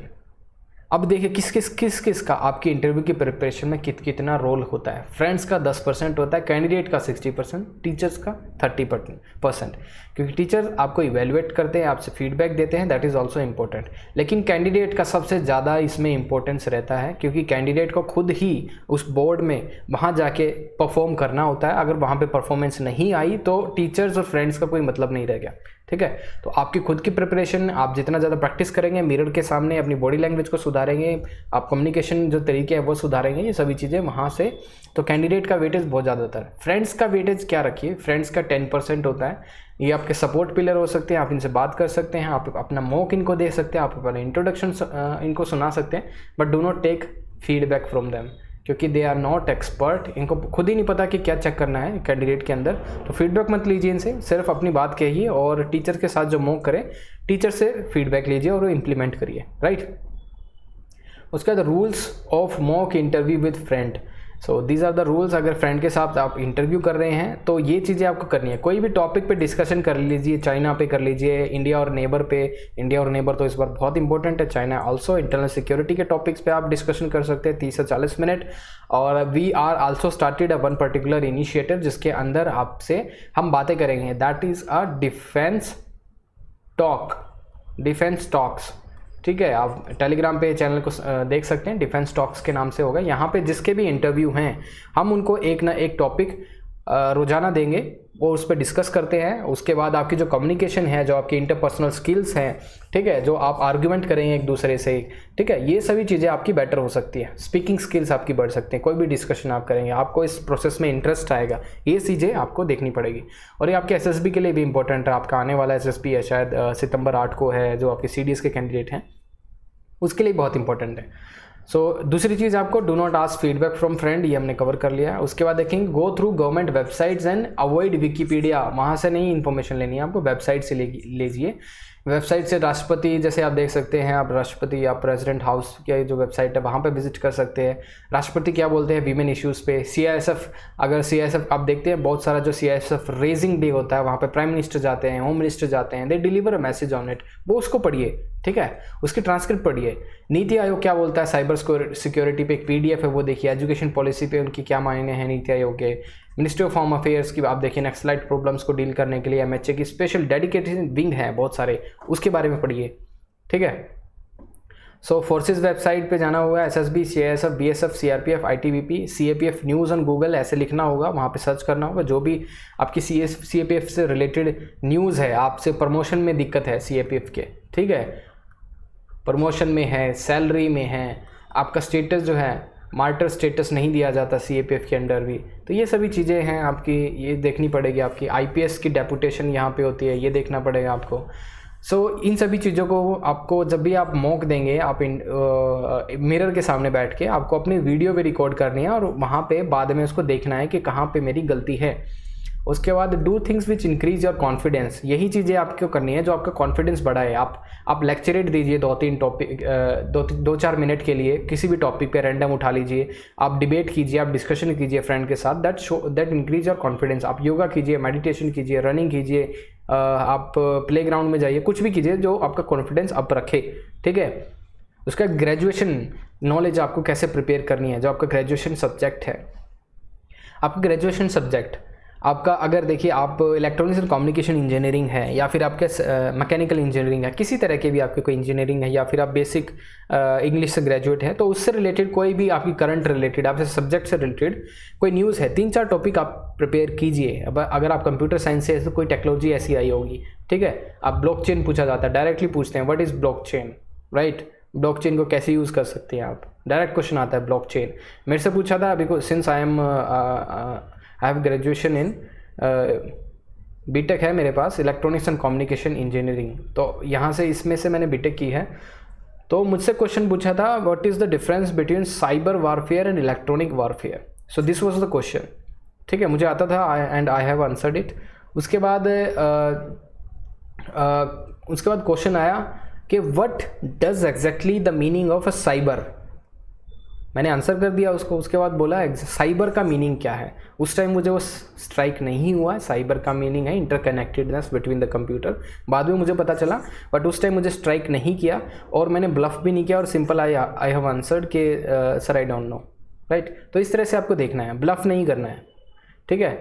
S1: अब देखिए किस किस का आपकी इंटरव्यू की प्रिपरेशन में कितना रोल होता है। फ्रेंड्स का 10% होता है, कैंडिडेट का 60%, टीचर्स का 30%, क्योंकि टीचर आपको इवेलुएट करते हैं, आपसे फीडबैक देते हैं, दैट इज़ ऑल्सो इम्पोर्टेंट। लेकिन कैंडिडेट का सबसे ज़्यादा इसमें इंपॉर्टेंस रहता है, क्योंकि कैंडिडेट को खुद ही उस बोर्ड में वहाँ जाके परफॉर्म करना होता है। अगर वहाँ पर परफॉर्मेंस नहीं आई तो टीचर्स और फ्रेंड्स का कोई मतलब नहीं रह गया, ठीक है। तो आपकी खुद की प्रिपरेशन, आप जितना ज़्यादा प्रैक्टिस करेंगे, मिरर के सामने अपनी बॉडी लैंग्वेज को सुधारेंगे, आप कम्युनिकेशन जो तरीके हैं वो सुधारेंगे, ये सभी चीज़ें वहाँ से, तो कैंडिडेट का वेटेज बहुत ज़्यादा होता है। फ्रेंड्स का वेटेज क्या रखिए, फ्रेंड्स का 10% होता है। ये आपके सपोर्ट पिलर हो सकते हैं, आप इनसे बात कर सकते हैं, आप अपना मॉक इनको दे सकते हैं, आप अपना इंट्रोडक्शन इनको सुना सकते हैं, but do not take feedback from them, क्योंकि दे आर नॉट एक्सपर्ट। इनको खुद ही नहीं पता कि क्या चेक करना है कैंडिडेट के अंदर, तो फीडबैक मत लीजिए इनसे, सिर्फ अपनी बात कहिए और टीचर के साथ जो मॉक करें, टीचर से फीडबैक लीजिए और वो इम्प्लीमेंट करिए, राइट। उसके बाद rules of mock interview with friend. So these are the rules. अगर फ्रेंड के साथ आप इंटरव्यू कर रहे हैं तो ये चीज़ें आपको करनी है। कोई भी टॉपिक पे डिस्कशन कर लीजिए, चाइना पे कर लीजिए, इंडिया और नेबर पे। इंडिया और नेबर तो इस बार बहुत इंपॉर्टेंट है, चाइना ऑल्सो। इंटरनल सिक्योरिटी के टॉपिक्स पे आप डिस्कशन कर सकते हैं 30 से 40 मिनट। और we are also started a one particular initiative जिसके अंदर आपसे हम बातें करेंगे, that is a defence talks, ठीक है। आप टेलीग्राम पे चैनल को देख सकते हैं, डिफेंस टॉक्स के नाम से होगा। यहाँ पे जिसके भी इंटरव्यू हैं हम उनको एक ना एक टॉपिक रोजाना देंगे, वो उस पर डिस्कस करते हैं। उसके बाद आपकी जो कम्युनिकेशन है, जो आपकी इंटरपर्सनल स्किल्स हैं, ठीक है, जो आप आर्ग्यूमेंट करेंगे एक दूसरे से, ठीक है, ये सभी चीज़ें आपकी बेटर हो सकती है। स्पीकिंग स्किल्स आपकी बढ़ सकती हैं, कोई भी डिस्कशन आप करेंगे आपको इस प्रोसेस में इंटरेस्ट आएगा, ये चीज़ें आपको देखनी पड़ेगी। और ये आपके SSB के लिए भी इंपॉर्टेंट है। आपका आने वाला SSB है शायद सितंबर 8 को है, जो आपके CDS के कैंडिडेट हैं उसके लिए बहुत इंपॉर्टेंट है। सो दूसरी चीज़ आपको do not ask feedback from friend, ये हमने कवर कर लिया है। उसके बाद देखेंगे go through government websites and avoid Wikipedia. वहाँ से नहीं इन्फॉर्मेशन लेनी है आपको, वेबसाइट से लीजिए। वेबसाइट से राष्ट्रपति, जैसे आप देख सकते हैं, आप राष्ट्रपति या प्रेसिडेंट हाउस की जो वेबसाइट है वहाँ पे विजिट कर सकते हैं। राष्ट्रपति क्या बोलते हैं वीमेन इश्यूज़ पे। CISF, अगर CISF आप देखते हैं बहुत सारा जो CISF रेजिंग डे होता है, वहाँ पे प्राइम मिनिस्टर जाते हैं, होम मिनिस्टर जाते हैं, दे deliver a message on it, वो उसको पढ़िए, ठीक है, उसकी ट्रांसक्रिप्ट पढ़िए। नीति आयोग क्या बोलता है साइबर सिक्योरिटी पे, एक PDF है वो देखिए। एजुकेशन पॉलिसी पे उनकी क्या मायने हैं नीति आयोग के। मिनिस्ट्री ऑफ होम अफेयर्स की आप देखिए, नक्सलाइट प्रॉब्लम्स को डील करने के लिए MHA की स्पेशल डेडिकेटेड विंग है बहुत सारे, उसके बारे में पढ़िए, ठीक है। सो फोर्सेस वेबसाइट पे जाना होगा, SSB, CISF, BSF, CRPF, ITBP, CAPF news on Google ऐसे लिखना होगा, वहाँ पे सर्च करना होगा। जो भी आपकी CAPF से रिलेटेड न्यूज़ है, आपसे प्रमोशन में दिक्कत है CAPF के, ठीक है, प्रमोशन में है, सैलरी में है, आपका स्टेटस जो है मार्टर स्टेटस नहीं दिया जाता CAPF के अंडर भी, तो ये सभी चीज़ें हैं आपकी, ये देखनी पड़ेगी। आपकी IPS की डेपुटेशन यहाँ पे होती है, ये देखना पड़ेगा आपको। सो इन सभी चीज़ों को आपको जब भी आप मॉक देंगे, आप मिरर के सामने बैठ के आपको अपनी वीडियो भी रिकॉर्ड करनी है और वहाँ पे बाद में उसको देखना है कि कहाँ पे मेरी गलती है। उसके बाद do things which increase your confidence, यही चीज़ें आपको करनी है जो आपका कॉन्फिडेंस बढ़ाए। आप लेक्चरेट दीजिए 2-3 टॉपिक, 2-4 मिनट के लिए किसी भी टॉपिक पे रैंडम उठा लीजिए, आप डिबेट कीजिए, आप डिस्कशन कीजिए फ्रेंड के साथ, दैट इंक्रीज योर कॉन्फिडेंस। आप योगा कीजिए, मेडिटेशन कीजिए, रनिंग कीजिए, आप प्लेग्राउंड में जाइए, कुछ भी कीजिए जो आपका कॉन्फिडेंस अप रखे, ठीक है। उसका ग्रेजुएशन नॉलेज आपको कैसे प्रिपेयर करनी है, जो आपका ग्रेजुएशन सब्जेक्ट है, आपका ग्रेजुएशन सब्जेक्ट आपका, अगर देखिए आप इलेक्ट्रॉनिक्स एंड कम्युनिकेशन इंजीनियरिंग है, या फिर आपके मैकेनिकल इंजीनियरिंग है, किसी तरह की भी आपकी कोई इंजीनियरिंग है, या फिर आप बेसिक इंग्लिश से ग्रेजुएट है, तो उससे रिलेटेड कोई भी आपकी करंट रिलेटेड, आपसे सब्जेक्ट से रिलेटेड कोई न्यूज़ है, 3-4 टॉपिक आप प्रिपेयर कीजिए। अब अगर आप कंप्यूटर साइंस से तो कोई टेक्नोलॉजी ऐसी आई होगी, ठीक है। आप ब्लॉकचेन पूछा जाता है, डायरेक्टली पूछते हैं what is blockchain, right. Blockchain को कैसे यूज़ कर सकते हैं आप, डायरेक्ट क्वेश्चन आता है ब्लॉकचेन। मेरे से पूछा था अभी, since I have graduation in BTech है मेरे पास, इलेक्ट्रॉनिक्स एंड कम्युनिकेशन इंजीनियरिंग, तो यहाँ से इसमें से मैंने BTech की है। तो मुझसे क्वेश्चन पूछा था what is the difference between cyber warfare and electronic warfare, so this was the question, ठीक है। मुझे आता था and I have answered it. उसके बाद क्वेश्चन आया कि what does exactly the meaning of a cyber. मैंने आंसर कर दिया उसको, उसके बाद बोला साइबर का मीनिंग क्या है। उस टाइम मुझे वो स्ट्राइक नहीं हुआ। साइबर का मीनिंग है इंटरकनेक्टेडनेस बिटवीन द कंप्यूटर। बाद में मुझे पता चला, बट उस टाइम मुझे स्ट्राइक नहीं किया और मैंने ब्लफ भी नहीं किया और सिंपल आई हैव आंसर्ड के sir I don't know, right. तो इस तरह से आपको देखना है, ब्लफ नहीं करना है, ठीक है।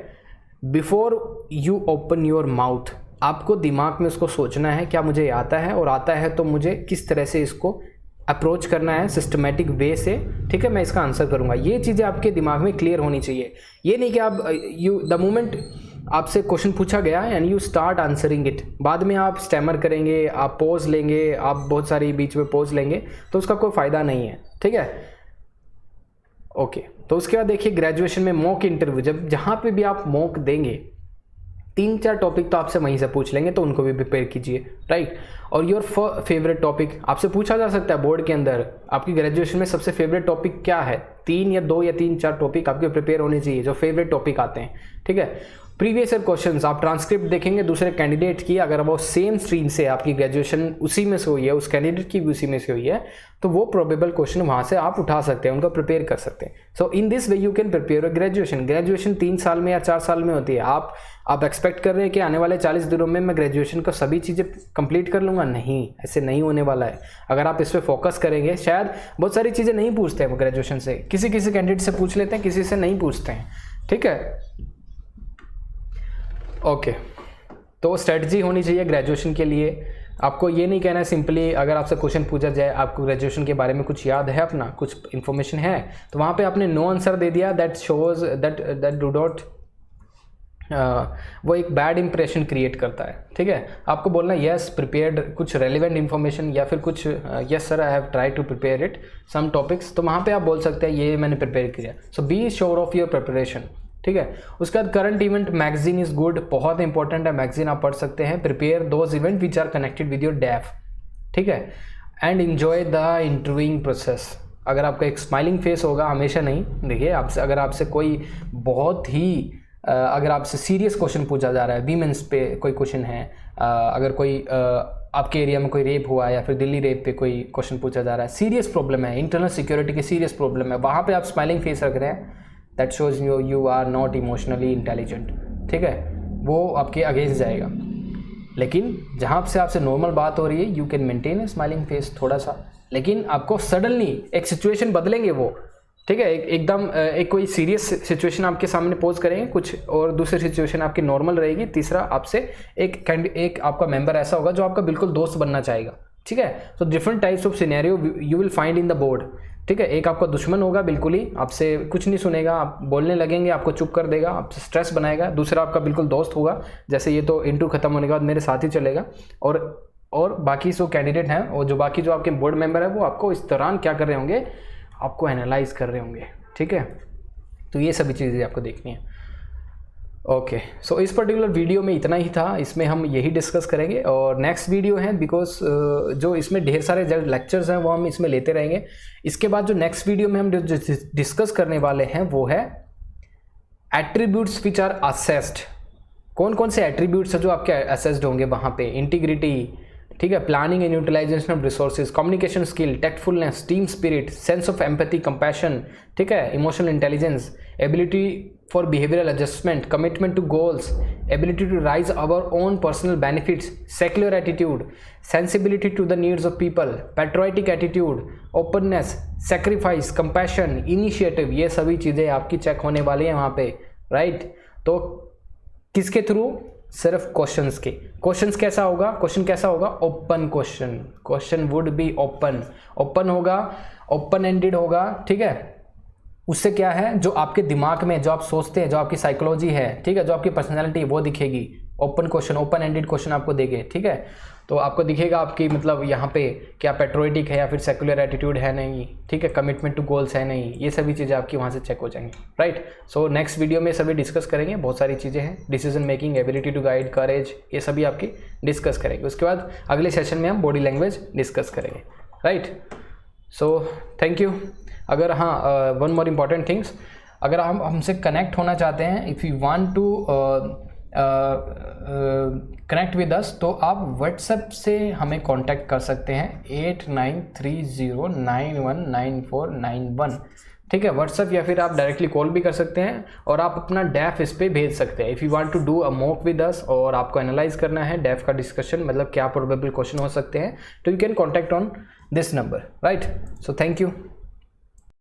S1: Before you open your mouth, आपको दिमाग में उसको सोचना है क्या मुझे आता है, और आता है तो मुझे किस तरह से इसको अप्रोच करना है सिस्टमेटिक वे से, ठीक है। मैं इसका आंसर करूंगा। ये चीज़ें आपके दिमाग में क्लियर होनी चाहिए। ये नहीं कि आप द मोमेंट आपसे क्वेश्चन पूछा गया and you start answering it, बाद में आप स्टैमर करेंगे, आप पॉज लेंगे, आप बहुत सारी बीच में पॉज लेंगे, तो उसका कोई फ़ायदा नहीं है, ठीक है। ओके, तो उसके बाद देखिए ग्रेजुएशन में मॉक इंटरव्यू, जब जहाँ पे भी आप मॉक देंगे 3-4 टॉपिक तो आपसे वहीं से पूछ लेंगे, तो उनको भी प्रिपेयर कीजिए, राइट। और योर फेवरेट टॉपिक आपसे पूछा जा सकता है बोर्ड के अंदर, आपकी ग्रेजुएशन में सबसे फेवरेट टॉपिक क्या है। 3 या 2 या 3-4 टॉपिक आपके प्रिपेयर होने चाहिए जो फेवरेट टॉपिक आते हैं, ठीक है। प्रीवियस ईयर क्वेश्चंस, आप ट्रांसक्रिप्ट देखेंगे दूसरे कैंडिडेट की, अगर वो सेम स्ट्रीम से आपकी ग्रेजुएशन उसी में से हुई है, उस कैंडिडेट की भी उसी में से हुई है, तो वो प्रोबेबल क्वेश्चन वहाँ से आप उठा सकते हैं, उनको प्रिपेयर कर सकते हैं। So in this way you can prepare graduation. Graduation 3 साल में या 4 साल में होती है। आप एक्सपेक्ट कर रहे हैं कि आने वाले 40 दिनों में मैं ग्रेजुएशन को सभी चीज़ें कंप्लीट कर लूँगा, नहीं, ऐसे नहीं होने वाला है। अगर आप इस पर फोकस करेंगे, शायद बहुत सारी चीज़ें नहीं पूछते हैं वो ग्रेजुएशन से, किसी कैंडिडेट से पूछ लेते हैं, किसी से नहीं पूछते हैं, ठीक है। ओके, तो स्ट्रेटजी होनी चाहिए ग्रेजुएशन के लिए। आपको ये नहीं कहना है सिंपली, अगर आपसे क्वेश्चन पूछा जाए आपको ग्रेजुएशन के बारे में कुछ याद है, अपना कुछ इन्फॉर्मेशन है, तो वहाँ पे आपने नो आंसर दे दिया, that shows that do not, वो एक बैड इंप्रेशन क्रिएट करता है, ठीक है। आपको बोलना यस प्रिपेयर्ड, कुछ रेलिवेंट इन्फॉर्मेशन या फिर कुछ yes sir I have try to prepare it some topics, तो वहाँ पे आप बोल सकते हैं ये मैंने प्रिपेयर किया। So be sure of your preparation, ठीक है। उसके बाद current event magazine is good, बहुत इंपॉर्टेंट है, मैगजीन आप पढ़ सकते हैं। Prepare those event which are connected with your DAF, ठीक है। And enjoy the interviewing process. अगर आपका एक स्माइलिंग फेस होगा, हमेशा नहीं, देखिए आपसे अगर आपसे कोई बहुत ही अगर आपसे सीरियस क्वेश्चन पूछा जा रहा है, वीमेंस पे कोई क्वेश्चन है, अगर कोई आपके एरिया में कोई रेप हुआ या फिर दिल्ली रेप पे कोई क्वेश्चन पूछा जा रहा है, सीरियस प्रॉब्लम है, इंटरनल सिक्योरिटी की सीरियस प्रॉब्लम है, वहाँ पे आप स्माइलिंग फेस रख रहे हैं, that shows you are not emotionally intelligent, ठीक है, वो आपके अगेंस्ट जाएगा। लेकिन जहाँ से आपसे नॉर्मल बात हो रही है, you can maintain A smiling face थोड़ा सा, लेकिन आपको सडनली एक सिचुएशन बदलेंगे वो, ठीक है, एकदम एक कोई सीरियस सिचुएशन आपके सामने पोज करेंगे कुछ, और दूसरी सिचुएशन आपकी नॉर्मल रहेगी, तीसरा आपसे एक आपका मेंबर ऐसा होगा जो आपका बिल्कुल दोस्त बनना चाहेगा, ठीक है। तो different types of scenario you will find in the board, ठीक है। एक आपका दुश्मन होगा, बिल्कुल ही आपसे कुछ नहीं सुनेगा, आप बोलने लगेंगे, आपको चुप कर देगा, आपसे स्ट्रेस बनाएगा। दूसरा आपका बिल्कुल दोस्त होगा, जैसे ये तो इंटरव्यू खत्म होने के बाद मेरे साथ ही चलेगा, और बाकी जो कैंडिडेट हैं और जो बाकी जो आपके बोर्ड मेंबर है, वो आपको इस दौरान क्या कर रहे होंगे, आपको एनालाइज कर रहे होंगे, ठीक है। तो ये सभी चीज़ें आपको देखनी है। ओके, सो इस पर्टिकुलर वीडियो में इतना ही था, इसमें हम यही डिस्कस करेंगे, और नेक्स्ट वीडियो है बिकॉज जो इसमें ढेर सारे लेक्चर्स हैं वो हम इसमें लेते रहेंगे। इसके बाद जो नेक्स्ट वीडियो में हम डिस्कस करने वाले हैं वो है एट्रीब्यूट्स विच आर असेस्ड। कौन कौन से एट्रीब्यूट्स हैं जो आपके असेस्ड होंगे वहाँ पे, इंटीग्रिटी, ठीक है, planning and utilization of resources, communication skill, tactfulness, team spirit, sense of empathy, compassion, ठीक है, emotional intelligence, ability for behavioural adjustment, commitment to goals, ability to rise our own personal benefits, secular attitude, sensibility to the needs of people, patriotic attitude, openness, sacrifice, compassion, initiative, ये सभी चीज़ें आपकी check होने वाली हैं वहाँ पे, right. तो किसके थ्रू, सिर्फ क्वेश्चंस के। क्वेश्चंस कैसा होगा, क्वेश्चन कैसा होगा, open question, question would be open होगा, ओपन एंडेड होगा, ठीक है। उससे क्या है, जो आपके दिमाग में जो आप सोचते हैं, जो आपकी साइकोलॉजी है, ठीक है, जो आपकी पर्सनैलिटी है, वो दिखेगी। Open question, open ended question आपको देंगे, ठीक है। तो आपको दिखेगा आपकी मतलब यहाँ पे क्या पैट्रियोटिक है या फिर सेक्युलर एटीट्यूड है नहीं, ठीक है, कमिटमेंट टू गोल्स है नहीं, ये सभी चीज़ें आपकी वहाँ से चेक हो जाएंगी, राइट। सो नेक्स्ट वीडियो में सभी डिस्कस करेंगे, बहुत सारी चीज़ें हैं, decision making, ability to guide, courage, ये सभी आपकी डिस्कस करेंगे। उसके बाद अगले सेशन में हम बॉडी लैंग्वेज डिस्कस करेंगे, राइट। So thank you. अगर हाँ, वन मोर इम्पॉर्टेंट थिंग्स, अगर हम हमसे कनेक्ट होना चाहते हैं, if you want to connect with us, तो आप व्हाट्सएप से हमें कांटेक्ट कर सकते हैं 8930919491, ठीक है, व्हाट्सएप, या फिर आप डायरेक्टली कॉल भी कर सकते हैं और आप अपना डेफ इस पे भेज सकते हैं। If you want to do a mock with us और आपको एनालाइज करना है डेफ का डिस्कशन, मतलब क्या प्रोबेबल क्वेश्चन हो सकते हैं, तो you can contact on this number, right. So thank you.